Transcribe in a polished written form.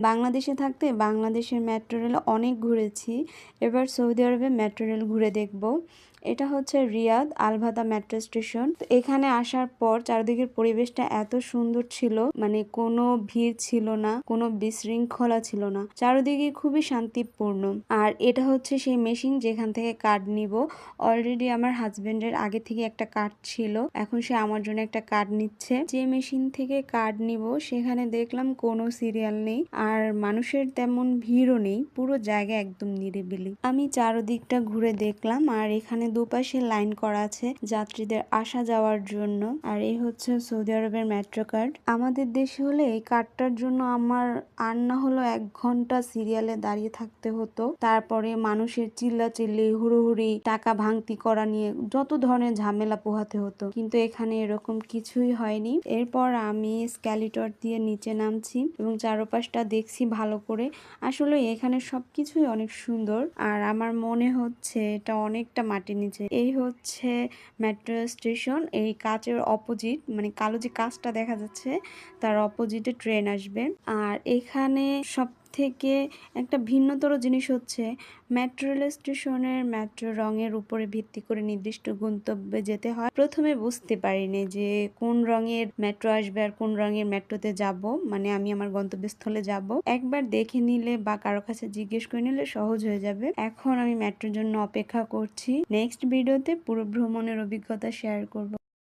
বাংলাদেশে থাকতে বাংলাদেশের মেট্রো রেল অনেক ঘুরেছি। এবার সৌদি আরবে মেট্রো রেল ঘুরে দেখব। এটা হচ্ছে রিয়াদ আলভাদা মেট্রো স্টেশন। তো এখানে আসার পর চারিদিকের পরিবেশটা এত সুন্দর ছিল, মানে কোনো ভিড় ছিল না, কোনো বিশৃঙ্খলা ছিল না, চারিদিকে খুবই শান্তিপূর্ণ। আর এটা হচ্ছে সেই মেশিন যেখান থেকে কার্ড নিব। অলরেডি আমার হাজবেন্ডের আগে থেকে একটা কার্ড ছিল, এখন সে আমার জন্য একটা কার্ড নিচ্ছে। যে মেশিন থেকে কার্ড নিব সেখানে দেখলাম কোনো সিরিয়াল নেই, আর মানুষের তেমন ভিড়ও নেই, পুরো জায়গা একদম নিরিবিলি। আমি চারদিকটা ঘুরে দেখলাম, আর এখানে দুপাশে লাইন করা আছে যাত্রীদের আসা যাওয়ার জন্য। আর এই হচ্ছে সৌদি আরবের মেট্রো কার্ড। আমাদের দেশে হলে এই কার্ডটার জন্য আমার আর না হলো 1 ঘন্টা সিরিয়ালে দাঁড়িয়ে থাকতে হতো। তারপরে মানুষের চিল্লাচিল্লি, হুড়োহুড়ি, টাকা ভাঙতি করা নিয়ে যত ধরনের ঝামেলা পোহাতে হতো, কিন্তু এখানে এরকম কিছুই হয়নি। এরপর আমি স্ক্যালিটর দিয়ে নিচে নামছি এবং চারপাশটা দেখছি ভালো করে। আসলে এখানে সবকিছুই অনেক সুন্দর, আর আমার মনে হচ্ছে এটা অনেকটা মাটির নিচে। এই হচ্ছে মেট্রো স্টেশন। এই কাচের অপোজিট, মানে কালো যে কাচটা দেখা যাচ্ছে তার অপোজিটে ট্রেন আসবে। আর এখানে সব থেকে একটা ভিন্নতর জিনিস হচ্ছে মেট্রো রেল স্টেশনের মেট্রো রঙের উপরে ভিত্তি করে নির্দিষ্ট গন্তব্যে যেতে হয়। প্রথমে বুঝতে পারিনি যে কোন রঙের মেট্রো আসবে আর কোন রঙের মেট্রোতে যাব, মানে আমি আমার গন্তব্যস্থলে যাব। একবার দেখে নিলে বা কারো কাছে জিজ্ঞেস করে নিলে সহজ হয়ে যাবে। এখন আমি মেট্রোর জন্য অপেক্ষা করছি। নেক্সট ভিডিওতে পুরো ভ্রমণের অভিজ্ঞতা শেয়ার করব।